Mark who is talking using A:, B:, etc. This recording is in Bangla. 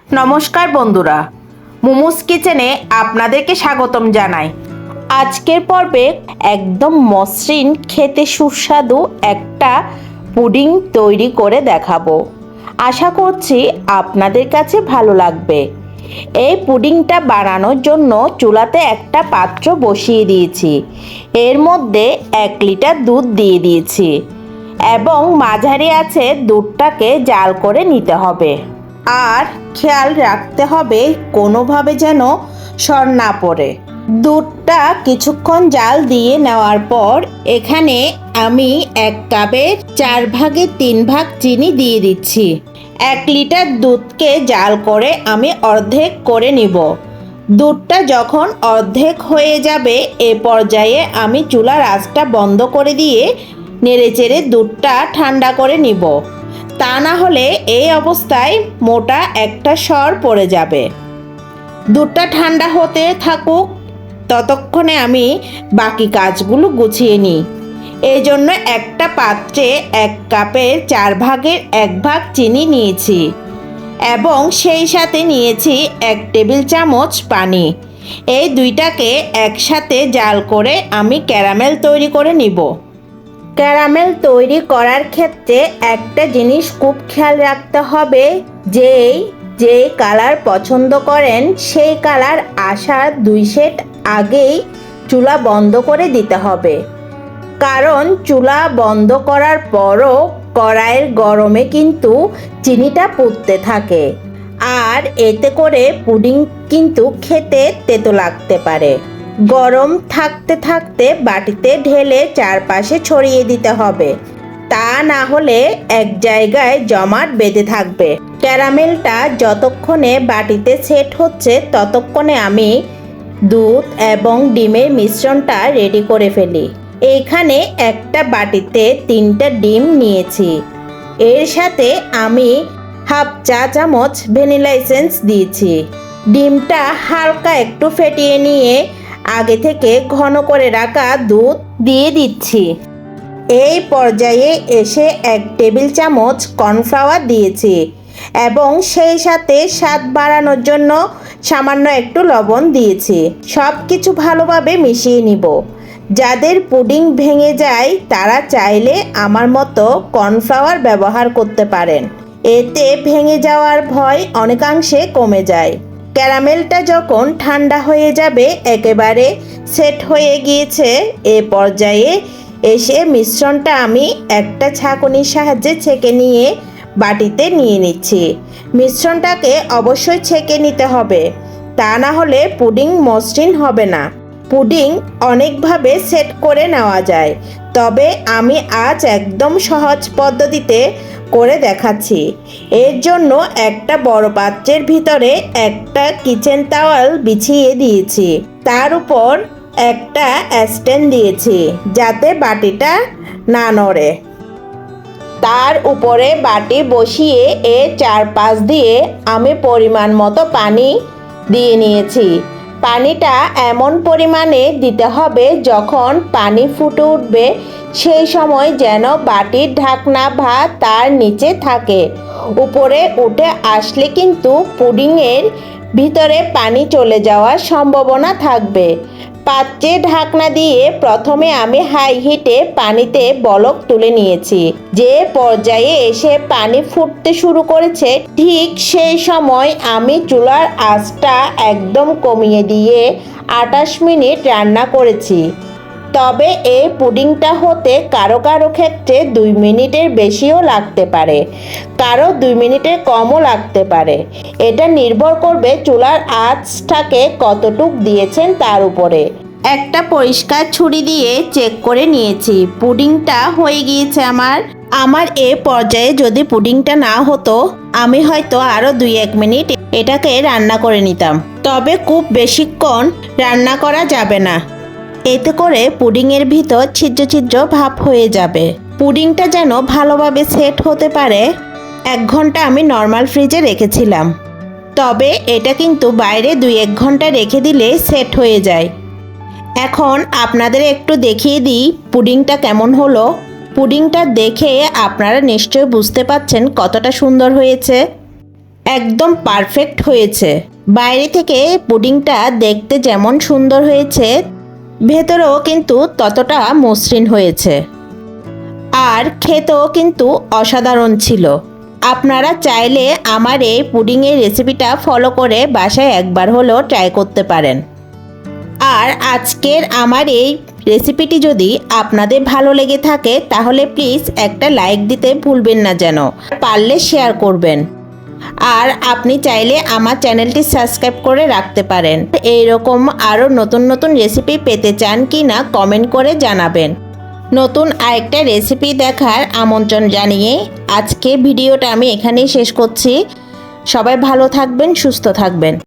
A: নমস্কার বন্ধুরা, মোমোস কিচেনে আপনাদেরকে স্বাগতম জানাই। আজকের পর্বে একদম মসৃণ খেতে সুস্বাদু একটা পুডিং তৈরি করে দেখাবো। আশা করছি আপনাদের কাছে ভালো লাগবে। এই পুডিংটা বানানোর জন্য চুলাতে একটা পাত্র বসিয়ে দিয়েছি। এর মধ্যে 1 লিটার দুধ দিয়ে দিয়েছি এবং মাঝারি আছে দুধটাকে জাল করে নিতে হবে। আর খেয়াল রাখতে হবে কোনোভাবে যেন সর না পড়ে। দুধটা কিছুক্ষণ জাল দিয়ে নেওয়ার পর এখানে আমি 1 কাপের 4 ভাগের 3 ভাগ চিনি দিয়ে দিচ্ছি। 1 লিটার দুধকে জাল করে আমি অর্ধেক করে নিব। দুধটা যখন অর্ধেক হয়ে যাবে এ পর্যায়ে আমি চুলার আঁচটা বন্ধ করে দিয়ে নেড়েচেড়ে দুধটা ঠান্ডা করে নিব। তা না হলে এই অবস্থায় মোটা একটা সর পড়ে যাবে। দুধটা ঠান্ডা হতে থাকুক, ততক্ষণে আমি বাকি কাজগুলো গুছিয়ে নিই। এই জন্য একটা পাত্রে 1 কাপের 4 ভাগের 1 ভাগ চিনি নিয়েছি এবং সেই সাথে নিয়েছি 1 টেবিল চামচ পানি। এই দুইটাকে একসাথে জাল করে আমি ক্যারামেল তৈরি করে নিব। ক্যারামেল তৈরি করার ক্ষেত্রে একটা জিনিস খুব খেয়াল রাখতে হবে, যে কালার পছন্দ করেন সেই কালার আসার 2 সেট আগেই চুলা বন্ধ করে দিতে হবে। কারণ চুলা বন্ধ করার পরও কড়াইয়ের গরমে কিন্তু চিনিটা পুড়তে থাকে, আর এতে করে পুডিং কিন্তু খেতে তেতো লাগতে পারে। গরম থাকতে থাকতে বাটিতে ঢেলে চারপাশে ছড়িয়ে দিতে হবে, তা না হলে এক জায়গায় জমাট বেঁধে থাকবে। ক্যারামেলটা যতক্ষণে বাটিতে সেট হচ্ছে ততক্ষণে আমি দুধ এবং ডিমের মিশ্রণটা রেডি করে ফেলি। এইখানে একটা বাটিতে 3টা ডিম নিয়েছি। এর সাথে আমি হাফ চা চামচ ভ্যানিলা এসেন্স দিয়েছি। ডিমটা হালকা একটু ফেটিয়ে নিয়ে আগে থেকে ঘন করে রাখা দুধ দিয়ে দিচ্ছি। এই পর্যায়ে এসে 1 টেবিল চামচ কর্নফ্লাওয়ার দিয়েছি এবং সেই সাথে স্বাদ বাড়ানোর জন্য সামান্য একটু লবণ দিয়েছি। সব কিছু ভালোভাবে মিশিয়ে নিব। যাদের পুডিং ভেঙে যায় তারা চাইলে আমার মতো কর্নফ্লাওয়ার ব্যবহার করতে পারেন, এতে ভেঙে যাওয়ার ভয় অনেকাংশে কমে যায়। ক্যারামেলটা যখন ঠান্ডা হয়ে যাবে, একেবারে সেট হয়ে গিয়েছে, এ পর্যায়ে এসে মিশ্রণটা আমি একটা ছাঁকনির সাহায্যে ছেঁকে নিয়ে বাটিতে নিয়ে নিচ্ছি। মিশ্রণটাকে অবশ্যই ছেঁকে নিতে হবে, তা না হলে পুডিং মসৃণ হবে না। পুডিং অনেকভাবে সেট করে নেওয়া যায়, তবে আমি আজ একদম সহজ পদ্ধতিতে করে দেখাচ্ছি। এর জন্য একটা বড় পাত্রের ভিতরে একটা কিচেন টাওয়াল বিছিয়ে দিয়েছি, তার উপর একটা স্ট্যান্ড দিয়েছি যাতে বাটিটা না নড়ে। তার উপরে বাটি বসিয়ে এর চারপাশ দিয়ে আমি পরিমাণ মতো পানি দিয়ে নিয়েছি। পানিটা এমন পরিমাণে দিতে হবে যখন পানি ফুটে উঠবে সেই সময় যেন বাটির ঢাকনা বা তার নিচে থাকে। উপরে উঠে আসলে কিন্তু পুডিংয়ের ভিতরে পানি চলে যাওয়ার সম্ভাবনা থাকবে। পাত্রে ঢাকনা দিয়ে প্রথমে আমি হাই হিটে পানিতে বলক তুলে নিয়েছি। যে পর্যায়ে এসে পানি ফুটতে শুরু করেছে ঠিক সেই সময় আমি চুলার আঁচটা একদম কমিয়ে দিয়ে 28 মিনিট রান্না করেছি। তবে এই পুডিংটা হতে কারো কারো ক্ষেত্রে 2 মিনিটের বেশিও লাগতে পারে, কারো 2 মিনিটের কমও লাগতে পারে। এটা নির্ভর করবে চুলার আঁচটাকে কতটুক দিয়েছেন তার উপরে। একটা পরিষ্কার ছুরি দিয়ে চেক করে নিয়েছি, পুডিংটা হয়ে গিয়েছে আমার এ পর্যায়ে যদি পুডিংটা না হতো আমি হয়তো আরও 2-1 মিনিট এটাকে রান্না করে নিতাম, তবে খুব বেশিক্ষণ রান্না করা যাবে না, এতে করে পুডিংয়ের ভিতর ছিদ্র ছিদ্র ভাব হয়ে যাবে। পুডিংটা যেন ভালোভাবে সেট হতে পারে 1 ঘন্টা আমি নর্মাল ফ্রিজে রেখেছিলাম, তবে এটা কিন্তু বাইরে 2-1 ঘন্টা রেখে দিলে সেট হয়ে যায়। এখন আপনাদের একটু দেখিয়ে দিই পুডিংটা কেমন হলো। পুডিংটা দেখে আপনারা নিশ্চয়ই বুঝতে পারছেন কতটা সুন্দর হয়েছে। একদম পারফেক্ট হয়েছে। বাইরে থেকে পুডিংটা দেখতে যেমন সুন্দর হয়েছে, ভেতরেও কিন্তু ততটা মসৃণ হয়েছে, আর খেতেও কিন্তু অসাধারণ ছিল। আপনারা চাইলে আমার এই পুডিংয়ের রেসিপিটা ফলো করে বাসায় একবার হলেও ট্রাই করতে পারেন। আর আজকের আমার এই রেসিপিটি যদি আপনাদের ভালো লেগে থাকে তাহলে প্লিজ একটা লাইক দিতে ভুলবেন না যেন, পারলে শেয়ার করবেন। আর আপনি চাইলে আমার চ্যানেলটি সাবস্ক্রাইব করে রাখতে পারেন। এইরকম আরও নতুন নতুন রেসিপি পেতে চান কি না কমেন্ট করে জানাবেন। নতুন আরেকটা রেসিপি দেখার আমন্ত্রণ জানিয়ে আজকে ভিডিওটা আমি এখানেই শেষ করছি। সবাই ভালো থাকবেন, সুস্থ থাকবেন।